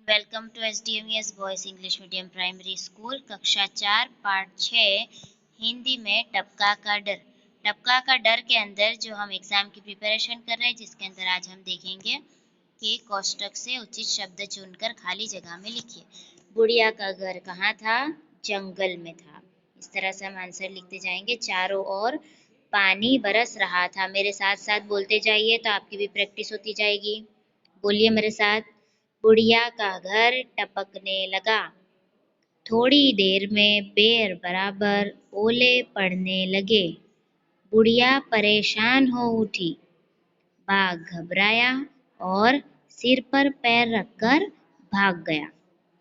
Welcome to SDMES boys English medium primary school कक्षा 4 पाठ 6 हिंदी में टपका का डर। टपका का डर के अंदर जो हम एग्जाम की प्रिपरेशन कर रहे हैं, जिसके अंदर आज हम देखेंगे कि कोष्टक से उचित शब्द चुनकर खाली जगह में लिखिए। बुढ़िया का घर कहाँ था? जंगल में था। इस तरह से हम आंसर लिखते जाएंगे। चारों ओर पानी बरस रहा था। मेरे साथ साथ बोलते जाइए तो आपकी भी प्रैक्टिस होती जाएगी। बोलिए मेरे साथ। बुढ़िया का घर टपकने लगा। थोड़ी देर में पैर बराबर ओले पड़ने लगे। बुढ़िया परेशान हो उठी। बाघ घबराया और सिर पर पैर रखकर भाग गया।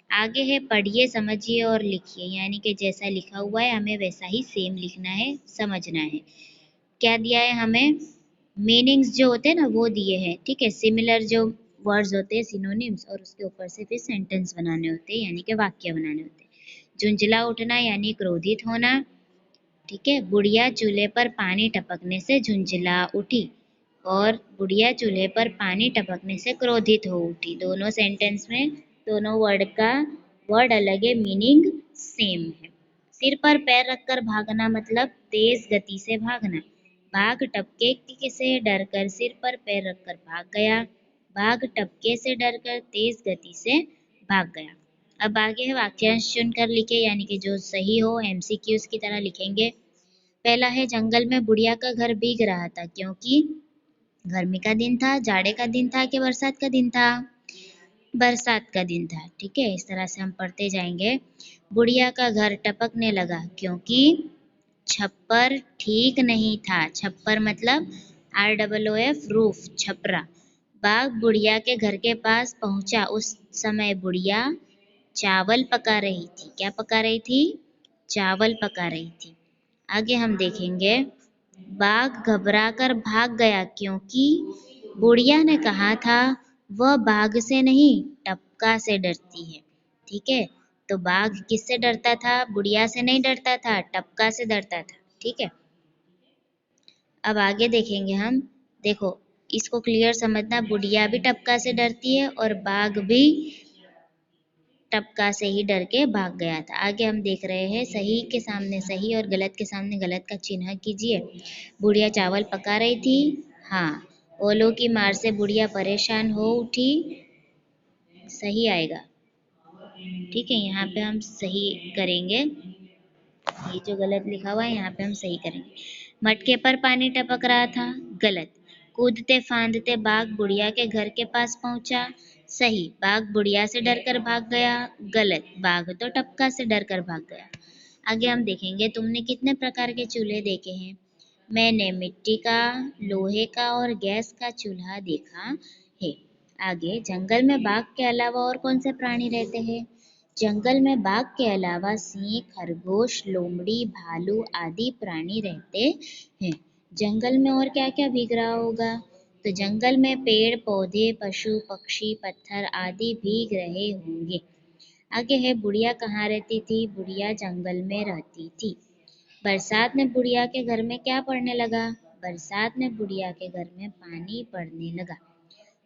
आगे है, पढ़िए, समझिए और लिखिए। यानी कि जैसा लिखा हुआ है हमें वैसा ही सेम लिखना है, समझना है। क्या दिया है हमें? मीनिंग्स जो होते हैं ना वो दिए हैं, ठीक है। सिमिलर जो वर्ड्स होते हैं सिनोनिम्स, और उसके ऊपर से फिर सेंटेंस बनाने होते हैं, यानी कि वाक्य बनाने होते हैं। झुंझला उठना यानी क्रोधित होना, ठीक है। बुढ़िया चूल्हे पर पानी टपकने से झुंझला उठी और बुढ़िया चूल्हे पर पानी टपकने से क्रोधित हो उठी। दोनों सेंटेंस में दोनों वर्ड का वर्ड अलग है, मीनिंग सेम है। सिर पर पैर रखकर भागना मतलब तेज गति से भागना। बाघ टपके से डरकर सिर पर पैर रखकर भाग गया। बाघ टपके से डरकर तेज गति से भाग गया। अब आगे है, वाक्यांश चुनकर लिखे, यानी कि जो सही हो MCQs की तरह लिखेंगे। पहला है, जंगल में बुढ़िया का घर भीग रहा था क्योंकि गर्मी का दिन था, जाड़े का दिन था कि बरसात का दिन था? बरसात का दिन था, ठीक है। इस तरह से हम पढ़ते जाएंगे। बुढ़िया का घर टपकने लगा क्योंकि छप्पर ठीक नहीं था। छप्पर मतलब ROOF, रूफ, छपरा। बाघ बुढ़िया के घर के पास पहुंचा। उस समय बुढ़िया चावल पका रही थी। क्या पका रही थी? चावल पका रही थी। आगे हम देखेंगे, बाघ घबराकर भाग गया क्योंकि बुढ़िया ने कहा था वह बाघ से नहीं टपका से डरती है, ठीक है। तो बाघ किससे डरता था? बुढ़िया से नहीं डरता था, टपका से डरता था, ठीक है। अब आगे देखेंगे हम। देखो, इसको क्लियर समझना, बुढ़िया भी टपका से डरती है और बाघ भी टपका से ही डर के भाग गया था। आगे हम देख रहे हैं, सही के सामने सही और गलत के सामने गलत का चिन्ह कीजिए। बुढ़िया चावल पका रही थी, हाँ। ओलों की मार से बुढ़िया परेशान हो उठी, सही आएगा, ठीक है। यहाँ पे हम सही करेंगे, ये जो गलत लिखा हुआ है यहाँ पे हम सही करेंगे। मटके पर पानी टपक रहा था, गलत। कूदते फांदते बाघ बुढ़िया के घर के पास पहुंचा, सही। बाघ बुढ़िया से डरकर भाग गया, गलत। बाघ तो टपका से डरकर भाग गया। आगे हम देखेंगे, तुमने कितने प्रकार के चूल्हे देखे हैं? मैंने मिट्टी का, लोहे का और गैस का चूल्हा देखा है। आगे, जंगल में बाघ के अलावा और कौन से प्राणी रहते हैं? जंगल में बाघ के अलावा सिंह, खरगोश, लोमड़ी, भालू आदि प्राणी रहते हैं। जंगल में और क्या क्या भीग रहा होगा? तो जंगल में पेड़ पौधे, पशु पक्षी, पत्थर आदि भीग रहे होंगे। आगे है, बुढ़िया कहाँ रहती थी? बुढ़िया जंगल में रहती थी। बरसात में बुढ़िया के घर में क्या पड़ने लगा? बरसात में बुढ़िया के घर में पानी पड़ने लगा।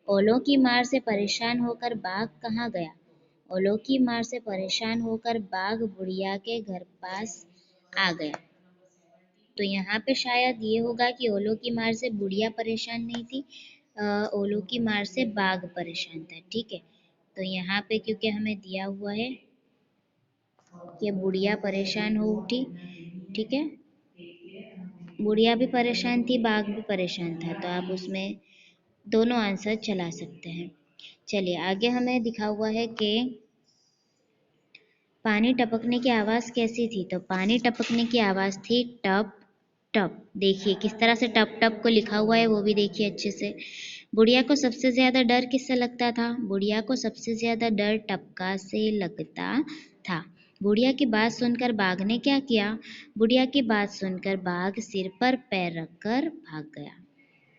ओलों की मार से परेशान होकर बाघ कहाँ गया? ओलों की मार से परेशान होकर बाघ बुढ़िया के घर पास आ गया। तो यहाँ पे शायद ये होगा कि ओलों की मार से बुढ़िया परेशान नहीं थी, ओलों की मार से बाघ परेशान था, ठीक है। तो यहाँ पे क्योंकि हमें दिया हुआ है कि बुढ़िया परेशान हो उठी, ठीक है। बुढ़िया भी परेशान थी, बाघ भी परेशान था, तो आप उसमें दोनों आंसर चला सकते हैं। चलिए आगे हमें दिखा हुआ है कि पानी टपकने की आवाज़ कैसी थी? तो पानी टपकने की आवाज़ थी टप टप। देखिए किस तरह से टप टप को लिखा हुआ है, वो भी देखिए अच्छे से। बुढ़िया को सबसे ज़्यादा डर किससे लगता था? बुढ़िया को सबसे ज़्यादा डर टपका से लगता था। बुढ़िया की बात सुनकर बाघ ने क्या किया? बुढ़िया की बात सुनकर बाघ सिर पर पैर रखकर भाग गया,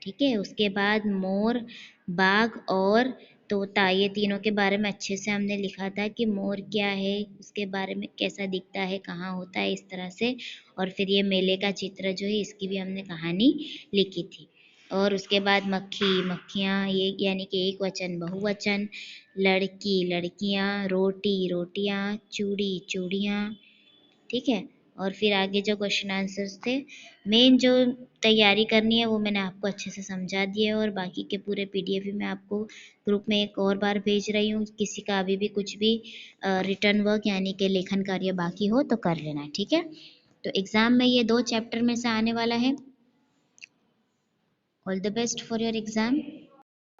ठीक है। उसके बाद मोर, बाघ और तोता, ये तीनों के बारे में अच्छे से हमने लिखा था कि मोर क्या है, उसके बारे में कैसा दिखता है, कहाँ होता है, इस तरह से। और फिर ये मेले का चित्र जो है, इसकी भी हमने कहानी लिखी थी। और उसके बाद मक्खी मक्खियाँ, ये यानी कि एक वचन बहुवचन, लड़की लड़कियाँ, रोटी रोटियाँ, चूड़ी चूड़ियाँ। ठीक है। और फिर आगे जो क्वेश्चन आंसर्स थे, मेन जो तैयारी करनी है वो मैंने आपको अच्छे से समझा दिया है, और बाकी के पूरे पीडीएफ भी मैं आपको ग्रुप में एक और बार भेज रही हूँ। किसी का अभी भी कुछ भी रिटर्न वर्क यानी कि लेखन कार्य बाकी हो तो कर लेना, ठीक है। तो एग्ज़ाम में ये 2 चैप्टर में से आने वाला है। All the best for your exam.